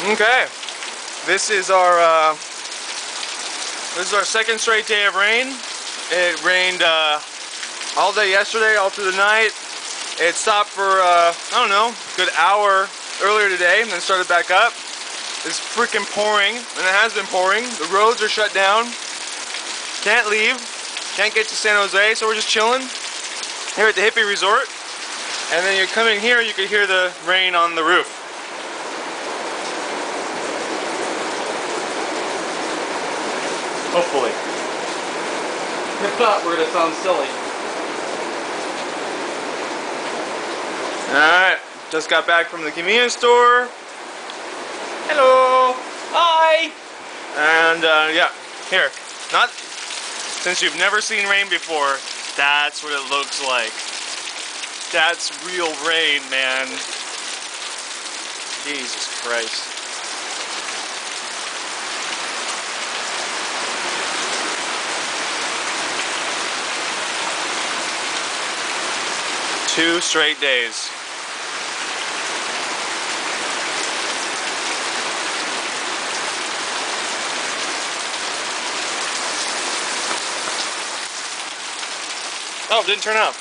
Okay, this is our second straight day of rain. It rained all day yesterday, all through the night. It stopped for I don't know, a good hour earlier today, and then started back up. It's freaking pouring, and it has been pouring. The roads are shut down. Can't leave. Can't get to San Jose, so we're just chilling here at the hippie resort. And then you're coming here, you can hear the rain on the roof. Hopefully. If not, we're gonna sound silly. Alright, just got back from the convenience store. Hello! Hi! And yeah, here. Not since you've never seen rain before, that's what it looks like. That's real rain, man. Jesus Christ. Two straight days. Oh, it didn't turn up.